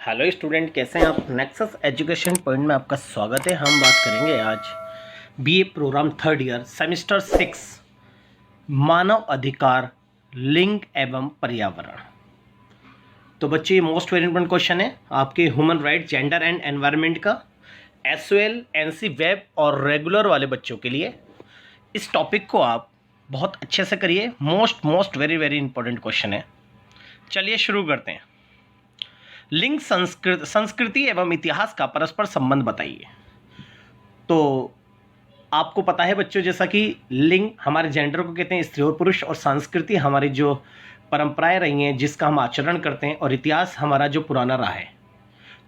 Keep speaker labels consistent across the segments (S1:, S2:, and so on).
S1: Hello student, कैसे हैं आप। नेक्सस एजुकेशन पॉइंट में आपका स्वागत है। हम बात करेंगे आज BA programme third year semester 6 मानव अधिकार, लिंग एवं पर्यावरण। तो बच्चे, ये मोस्ट वेरी इंपॉर्टेंट क्वेश्चन है आपके human right, gender and environment का, एसओएल, एनसी वेब और रेगुलर वाले बच्चों के लिए इस टॉपिक को आप बहुत अच्छे से करिए। Most very very important question है। चलिए शुरू करते हैं। लिंग संस्कृति एवं इतिहास का परस्पर संबंध बताइए। तो आपको पता है बच्चों, जैसा कि लिंग हमारे जेंडर को कहते हैं स्त्री और पुरुष, और संस्कृति हमारी जो परंपराएं रही हैं जिसका हम आचरण करते हैं, और इतिहास हमारा जो पुराना रहा है।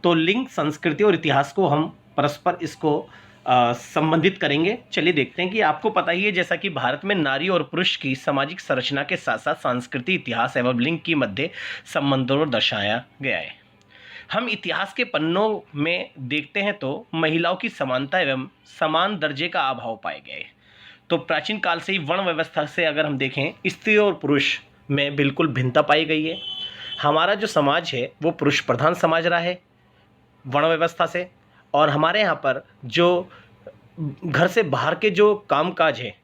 S1: तो लिंग, संस्कृति और इतिहास को हम परस्पर इसको संबंधित करेंगे। चलिए देखते हैं कि आपको पता ही है जैसा कि भारत में नारी और पुरुष की सामाजिक संरचना के साथ साथ संस्कृति, इतिहास एवं लिंग की मध्य संबंधों को दर्शाया गया है। हम इतिहास के पन्नों में देखते हैं तो महिलाओं की समानता एवं समान दर्जे का अभाव पाए गए। तो प्राचीन काल से ही वर्ण व्यवस्था से अगर हम देखें, स्त्री और पुरुष में बिल्कुल भिन्नता पाई गई है। हमारा जो समाज है वो पुरुष प्रधान समाज रहा है वर्ण व्यवस्था से, और हमारे यहाँ पर जो घर से बाहर के जो कामकाज है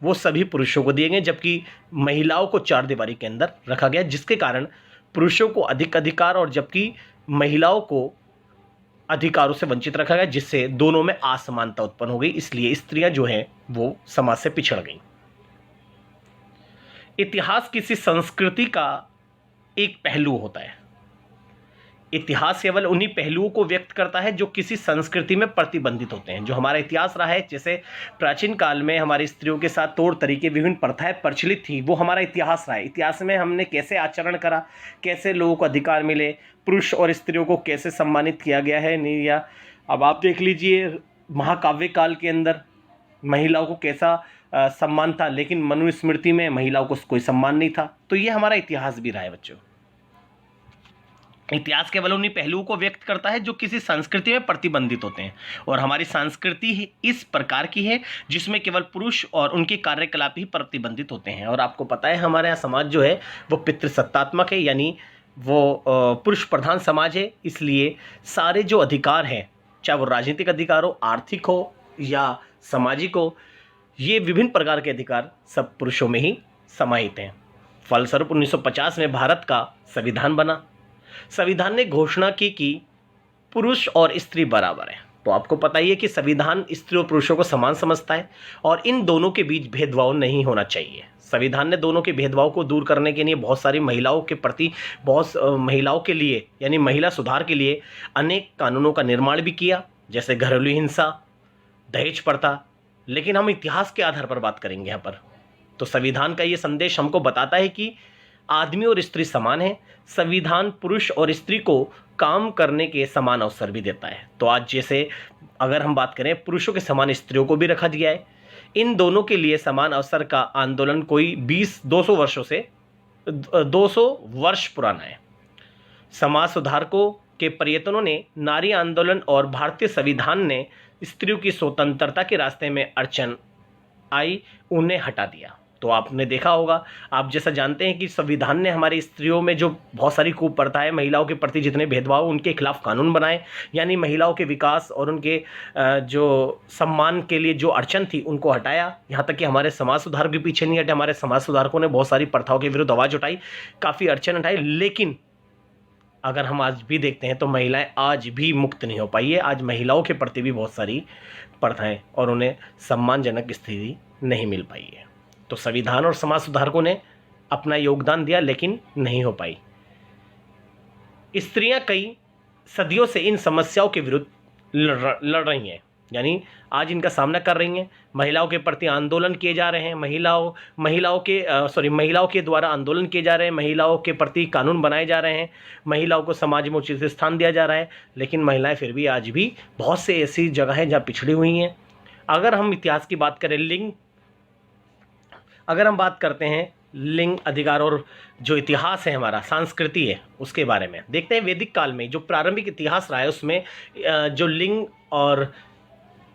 S1: वो सभी पुरुषों को दिए गए, जबकि महिलाओं को चार दीवारी के अंदर रखा गया, जिसके कारण पुरुषों को अधिक अधिकार और जबकि महिलाओं को अधिकारों से वंचित रखा गया, जिससे दोनों में असमानता उत्पन्न हो गई। इसलिए स्त्रियां जो हैं वो समाज से पिछड़ गईं। इतिहास किसी संस्कृति का एक पहलू होता है। इतिहास केवल उन्हीं पहलुओं को व्यक्त करता है जो किसी संस्कृति में प्रतिबंधित होते हैं। जो हमारा इतिहास रहा है, जैसे प्राचीन काल में हमारी स्त्रियों के साथ तौर तरीके, विभिन्न प्रथाएं प्रचलित थी, वो हमारा इतिहास रहा है। इतिहास में हमने कैसे आचरण करा, कैसे लोगों को अधिकार मिले, पुरुष और स्त्रियों को कैसे सम्मानित किया गया है नहीं या। अब आप देख लीजिए, महाकाव्य काल के अंदर महिलाओं को कैसा सम्मान था, लेकिन मनुस्मृति में महिलाओं को कोई सम्मान नहीं था। तो ये हमारा इतिहास भी रहा है बच्चों। इतिहास केवल उन्हीं पहलुओं को व्यक्त करता है जो किसी संस्कृति में प्रतिबंधित होते हैं, और हमारी संस्कृति ही इस प्रकार की है जिसमें केवल पुरुष और उनके कार्यकलाप ही प्रतिबंधित होते हैं। और आपको पता है हमारे यहाँ समाज जो है वो पितृसत्तात्मक है, यानी वो पुरुष प्रधान समाज है। इसलिए सारे जो अधिकार हैं, चाहे वो राजनीतिक अधिकार हो, आर्थिक हो या सामाजिक हो, ये विभिन्न प्रकार के अधिकार सब पुरुषों में ही समाहित हैं। फलस्वरूप 1950 में भारत का संविधान बना। संविधान ने घोषणा की कि पुरुष और स्त्री बराबर हैं। तो आपको पता ही है कि संविधान स्त्री और पुरुषों को समान समझता है, और इन दोनों के बीच भेदभाव नहीं होना चाहिए। संविधान ने दोनों के भेदभाव को दूर करने के लिए बहुत सारी महिलाओं के प्रति, महिलाओं के लिए यानी महिला सुधार के लिए अनेक कानूनों का निर्माण भी किया, जैसे घरेलू हिंसा, दहेज प्रथा। लेकिन हम इतिहास के आधार पर बात करेंगे यहाँ पर। तो संविधान का ये संदेश हमको बताता है कि आदमी और स्त्री समान है। संविधान पुरुष और स्त्री को काम करने के समान अवसर भी देता है। तो आज जैसे अगर हम बात करें, पुरुषों के समान स्त्रियों को भी रखा गया है। इन दोनों के लिए समान अवसर का आंदोलन कोई 200 वर्षों से 200 वर्ष पुराना है। समाज सुधारकों के प्रयत्नों ने नारी आंदोलन और भारतीय संविधान ने स्त्रियों की स्वतंत्रता के रास्ते में अड़चन आई, उन्हें हटा दिया। तो आपने देखा होगा, आप जैसा जानते हैं कि संविधान ने हमारी स्त्रियों में जो बहुत सारी कुप्रथाएं, महिलाओं के प्रति जितने भेदभाव, उनके खिलाफ कानून बनाए, यानी महिलाओं के विकास और उनके जो सम्मान के लिए जो अड़चन थी उनको हटाया। यहाँ तक कि हमारे समाज सुधार भी पीछे नहीं हटे। हमारे समाज सुधारकों ने बहुत सारी प्रथाओं के विरुद्ध आवाज़ उठाई, काफ़ी अड़चन उठाई। लेकिन अगर हम आज भी देखते हैं तो महिलाएं आज भी मुक्त नहीं हो पाई है। आज महिलाओं के प्रति भी बहुत सारी प्रथाएं और उन्हें सम्मानजनक स्थिति नहीं मिल पाई है। तो संविधान और समाज सुधारकों ने अपना योगदान दिया, लेकिन नहीं हो पाई। स्त्रियां कई सदियों से इन समस्याओं के विरुद्ध लड़ रही हैं, यानी आज इनका सामना कर रही हैं। महिलाओं के प्रति आंदोलन किए जा रहे हैं, महिलाओं के द्वारा आंदोलन किए जा रहे हैं, महिलाओं के प्रति कानून बनाए जा रहे हैं, महिलाओं को समाज में उचित स्थान दिया जा रहा है। लेकिन महिलाएं फिर भी आज भी बहुत से ऐसी जगह हैं जहाँ पिछड़ी हुई हैं। अगर हम इतिहास की बात करें, अगर हम बात करते हैं लिंग अधिकार और जो इतिहास है, हमारा संस्कृति है, उसके बारे में देखते हैं। वैदिक काल में जो प्रारंभिक इतिहास रहा है उसमें जो लिंग और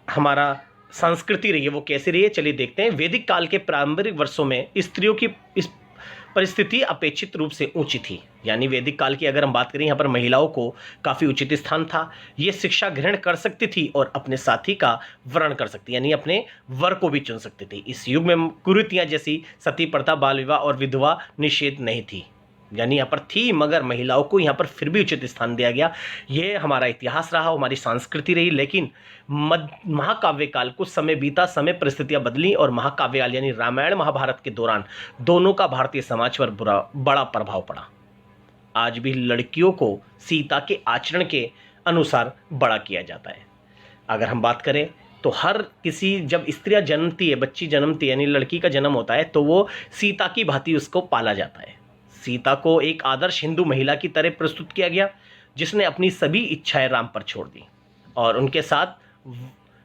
S1: हमारा संस्कृति रही है वो कैसी रही है, चलिए देखते हैं। वैदिक काल के प्रारंभिक वर्षों में स्त्रियों की परिस्थिति अपेक्षित रूप से ऊंची थी। यानी वैदिक काल की अगर हम बात करें, यहाँ पर महिलाओं को काफ़ी उचित स्थान था। ये शिक्षा ग्रहण कर सकती थी और अपने साथी का वर्ण कर सकती, यानी अपने वर को भी चुन सकती थी। इस युग में कुरीतियाँ जैसी सती प्रथा, बाल विवाह और विधवा निषेध नहीं थी। यानी यहाँ पर थी, मगर महिलाओं को यहाँ पर फिर भी उचित स्थान दिया गया। ये हमारा इतिहास रहा, हमारी संस्कृति रही। लेकिन महाकाव्य काल, कुछ समय बीता, समय परिस्थितियाँ बदली और महाकाव्य काल यानी रामायण महाभारत के दौरान दोनों का भारतीय समाज पर बड़ा प्रभाव पड़ा। आज भी लड़कियों को सीता के आचरण के अनुसार बड़ा किया जाता है। अगर हम बात करें तो हर किसी, जब स्त्रियाँ जन्मती है, बच्ची जन्मती है, यानी लड़की का जन्म होता है, तो वो सीता की भांति उसको पाला जाता है। सीता को एक आदर्श हिंदू महिला की तरह प्रस्तुत किया गया, जिसने अपनी सभी इच्छाएं राम पर छोड़ दी और उनके साथ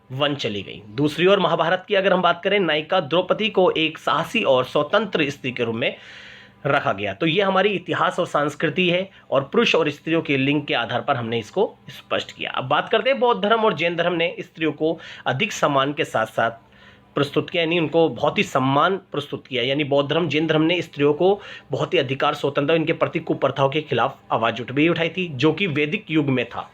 S1: वन चली गई। दूसरी ओर महाभारत की अगर हम बात करें, नायिका द्रौपदी को एक साहसी और स्वतंत्र स्त्री के रूप में रखा गया। तो ये हमारी इतिहास और संस्कृति है और पुरुष और स्त्रियों के लिंग के आधार पर हमने इसको स्पष्ट किया। अब बात करते हैं बौद्ध धर्म और जैन धर्म ने स्त्रियों को अधिक सम्मान के साथ साथ प्रस्तुत किया, यानी उनको बहुत ही सम्मान प्रस्तुत किया। यानी बौद्ध धर्म, जैन धर्म ने स्त्रियों को बहुत ही अधिकार, स्वतंत्रता, इनके प्रति कुप्रथाओं के खिलाफ आवाज़ उठाई थी, जो कि वैदिक युग में था।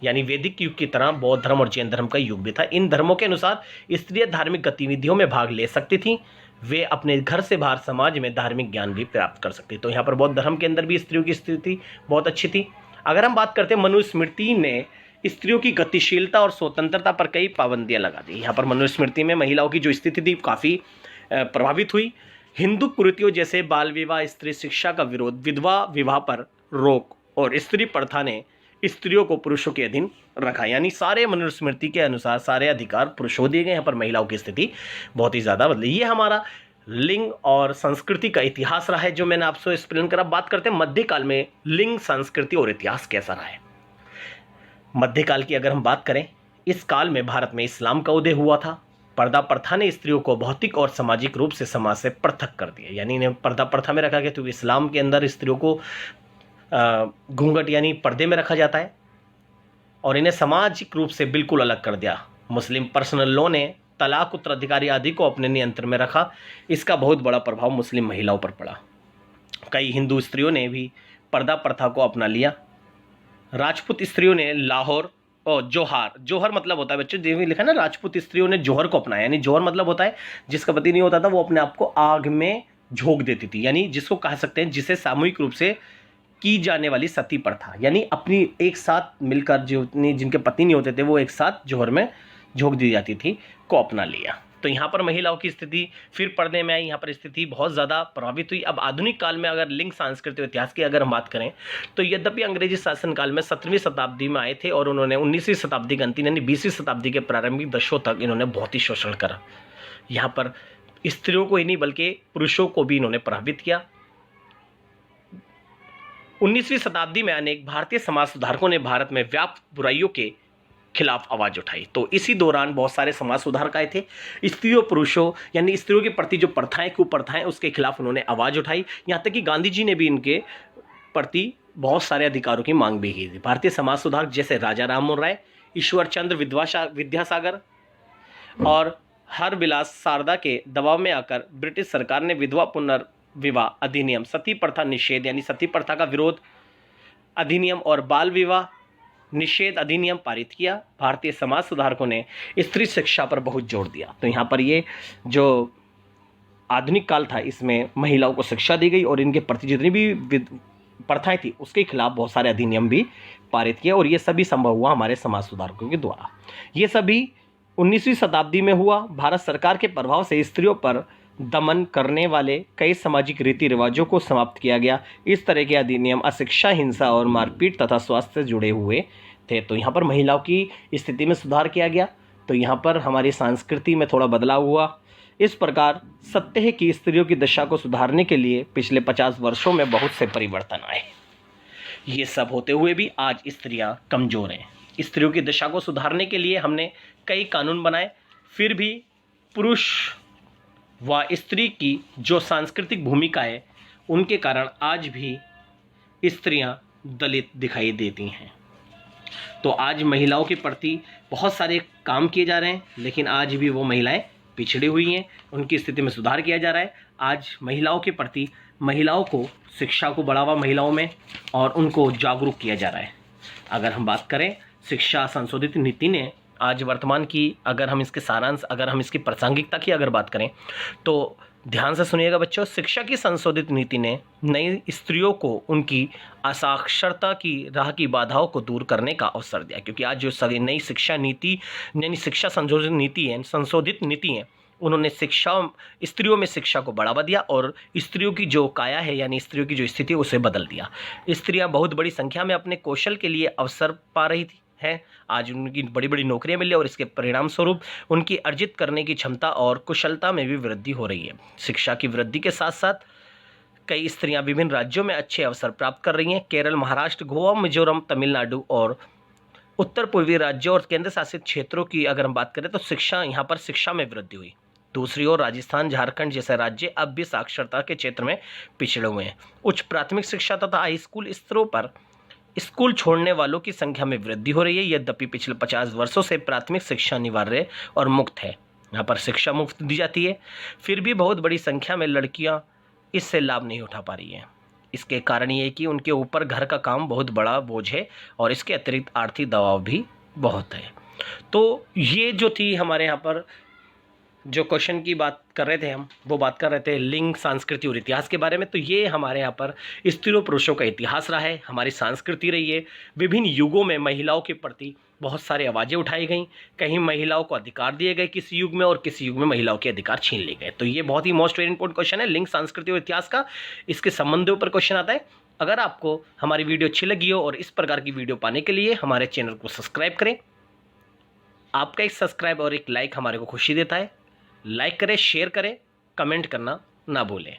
S1: यानी वैदिक युग की तरह बौद्ध धर्म और जैन धर्म का युग भी था। इन धर्मों के अनुसार स्त्रियां धार्मिक गतिविधियों में भाग ले सकती थीं, वे अपने घर से बाहर समाज में धार्मिक ज्ञान भी प्राप्त कर सकती। तो यहाँ पर बौद्ध धर्म के अंदर भी स्त्रियों की स्थिति बहुत अच्छी थी। अगर हम बात करते हैं, मनुस्मृति ने स्त्रियों की गतिशीलता और स्वतंत्रता पर कई पाबंदियां लगा दी। यहाँ पर मनुस्मृति में महिलाओं की जो स्थिति थी काफ़ी प्रभावित हुई। हिंदू कुरीतियों जैसे बाल विवाह, स्त्री शिक्षा का विरोध, विधवा विवाह पर रोक और स्त्री प्रथा ने स्त्रियों को पुरुषों के अधीन रखा। यानी सारे मनुस्मृति के अनुसार सारे अधिकार पुरुषों दिए गए। यहाँ पर महिलाओं की स्थिति बहुत ही ज़्यादा बदली। ये हमारा लिंग और संस्कृति का इतिहास रहा है, जो मैंने आपसे एक्सप्लेन करा। बात करते हैं मध्यकाल में लिंग, संस्कृति और इतिहास कैसा रहा है। मध्यकाल की अगर हम बात करें, इस काल में भारत में इस्लाम का उदय हुआ था। पर्दा प्रथा ने स्त्रियों को भौतिक और सामाजिक रूप से समाज से पृथक कर दिया। यानी इन्हें पर्दा प्रथा में रखा गया, तो इस्लाम के अंदर स्त्रियों को घूंघट यानी पर्दे में रखा जाता है और इन्हें सामाजिक रूप से बिल्कुल अलग कर दिया। मुस्लिम पर्सनल लॉ ने तलाक, उत्तराधिकारी आदि को अपने नियंत्रण में रखा। इसका बहुत बड़ा प्रभाव मुस्लिम महिलाओं पर पड़ा। कई हिंदू स्त्रियों ने भी पर्दा प्रथा को अपना लिया। राजपूत स्त्रियों ने लाहौर और जोहर मतलब होता है बच्चों, जो भी लिखा है ना, राजपूत स्त्रियों ने जोहर को अपनाया। यानी जोहर मतलब होता है जिसका पति नहीं होता था, वो अपने आप को आग में झोंक देती थी। यानी जिसको कह सकते हैं, जिसे सामूहिक रूप से की जाने वाली सती प्रथा। यानी अपनी एक साथ मिलकर जिनके पति नहीं होते थे, वो एक साथ जोहर में झोंक दी जाती थी, को अपना लिया। तो यहाँ पर महिलाओं की स्थिति फिर पर्दे में आई। यहाँ पर स्थिति बहुत ज़्यादा प्रभावित हुई। अब आधुनिक काल में अगर लिंग, संस्कृति और इतिहास की अगर हम बात करें, तो यद्यपि अंग्रेजी शासनकाल में 17वीं शताब्दी में आए थे और उन्होंने 19वीं शताब्दी के अंतिम यानी 20वीं शताब्दी के प्रारंभिक दशकों तक इन्होंने बहुत ही शोषण करा। यहाँ पर स्त्रियों को ही नहीं बल्कि पुरुषों को भी इन्होंने प्रभावित किया। 19वीं शताब्दी में अनेक भारतीय समाज सुधारकों ने भारत में व्याप्त बुराइयों के खिलाफ आवाज उठाई। तो इसी दौरान बहुत सारे समाज सुधारक आए थे। स्त्रियों, पुरुषों यानी स्त्रियों के प्रति जो प्रथाएं, कुप्रथाएं, उसके खिलाफ उन्होंने आवाज उठाई। यहाँ तक कि गांधी जी ने भी इनके प्रति बहुत सारे अधिकारों की मांग भी की थी। भारतीय समाज सुधारक जैसे राजा राममोहन राय, ईश्वर चंद्र विद्यासागर और हरविलास शारदा के दबाव में आकर ब्रिटिश सरकार ने विधवा पुनर्विवाह अधिनियम, सती प्रथा निषेध यानी सती प्रथा का विरोध अधिनियम और बाल विवाह निषेध अधिनियम पारित किया। भारतीय समाज सुधारकों ने स्त्री शिक्षा पर बहुत जोर दिया। तो यहाँ पर ये जो आधुनिक काल था, इसमें महिलाओं को शिक्षा दी गई और इनके प्रति जितनी भी प्रथाएं थी उसके खिलाफ बहुत सारे अधिनियम भी पारित किए और ये सभी संभव हुआ हमारे समाज सुधारकों के द्वारा। ये सभी 19वीं शताब्दी में हुआ। भारत सरकार के प्रभाव से स्त्रियों पर दमन करने वाले कई सामाजिक रीति रिवाजों को समाप्त किया गया। इस तरह के अधिनियम अशिक्षा, हिंसा और मारपीट तथा स्वास्थ्य से जुड़े हुए थे। तो यहाँ पर महिलाओं की स्थिति में सुधार किया गया। तो यहाँ पर हमारी संस्कृति में थोड़ा बदलाव हुआ। इस प्रकार सत्य है कि स्त्रियों की दशा को सुधारने के लिए पिछले 50 वर्षों में बहुत से परिवर्तन आए। ये सब होते हुए भी आज स्त्रियाँ कमज़ोर हैं। स्त्रियों की दशा को सुधारने के लिए हमने कई कानून बनाए, फिर भी पुरुष व स्त्री की जो सांस्कृतिक भूमिका है उनके कारण आज भी स्त्रियां दलित दिखाई देती हैं। तो आज महिलाओं के प्रति बहुत सारे काम किए जा रहे हैं, लेकिन आज भी वो महिलाएं पिछड़ी हुई हैं, उनकी स्थिति में सुधार किया जा रहा है। आज महिलाओं के प्रति महिलाओं को शिक्षा को बढ़ावा महिलाओं में और उनको जागरूक किया जा रहा है। अगर हम बात करें शिक्षा संशोधित नीति ने आज वर्तमान की, अगर हम इसके सारांश, अगर हम इसकी प्रासंगिकता की अगर बात करें तो ध्यान से सुनिएगा बच्चों। शिक्षा की संशोधित नीति ने नई स्त्रियों को उनकी असाक्षरता की राह की बाधाओं को दूर करने का अवसर दिया, क्योंकि आज जो सभी नई शिक्षा नीति यानी शिक्षा संशोधित नीति है, संशोधित नीति है, उन्होंने स्त्रियों में शिक्षा को बढ़ावा दिया और स्त्रियों की जो काया है यानी स्त्रियों की जो स्थिति है उसे बदल दिया। स्त्रियां बहुत बड़ी संख्या में अपने कौशल के लिए अवसर पा रही थी हैं। आज उनकी बड़ी बड़ी नौकरियां मिली और इसके परिणाम स्वरूप उनकी अर्जित करने की क्षमता और कुशलता में भी वृद्धि हो रही है। शिक्षा की वृद्धि के साथ साथ कई स्त्रियां विभिन्न राज्यों में अच्छे अवसर प्राप्त कर रही हैं। केरल, महाराष्ट्र, गोवा, मिजोरम, तमिलनाडु और उत्तर पूर्वी राज्यों और केंद्र शासित क्षेत्रों की अगर हम बात करें तो यहाँ पर शिक्षा में वृद्धि हुई। दूसरी ओर राजस्थान, झारखंड जैसे राज्य अब भी साक्षरता के क्षेत्र में पिछड़े हुए हैं। उच्च प्राथमिक शिक्षा तथा हाई स्कूल स्तरों पर स्कूल छोड़ने वालों की संख्या में वृद्धि हो रही है। यद्यपि पिछले 50 वर्षों से प्राथमिक शिक्षा अनिवार्य और मुफ्त है, यहाँ पर शिक्षा मुफ्त दी जाती है, फिर भी बहुत बड़ी संख्या में लड़कियाँ इससे लाभ नहीं उठा पा रही हैं। इसके कारण ये है कि उनके ऊपर घर का काम बहुत बड़ा बोझ है और इसके अतिरिक्त आर्थिक दबाव भी बहुत है। तो ये जो थी हमारे यहाँ पर जो क्वेश्चन की बात कर रहे थे हम, वो बात कर रहे थे लिंग, संस्कृति और इतिहास के बारे में। तो ये हमारे यहाँ पर स्त्रियों पुरुषों का इतिहास रहा है, हमारी संस्कृति रही है। विभिन्न युगों में महिलाओं के प्रति बहुत सारी आवाज़ें उठाई गई, कहीं महिलाओं को अधिकार दिए गए किसी युग में और किसी युग में महिलाओं के अधिकार छीन लिए गए। तो ये बहुत ही मोस्ट वेरी इंपॉर्टेंट क्वेश्चन है लिंग, संस्कृति और इतिहास का, इसके संबंधों पर क्वेश्चन आता है। अगर आपको हमारी वीडियो अच्छी लगी हो और इस प्रकार की वीडियो पाने के लिए हमारे चैनल को सब्सक्राइब करें। आपका एक सब्सक्राइब और एक लाइक हमारे को खुशी देता है। लाइक करें, शेयर करें, कमेंट करना ना भूलें।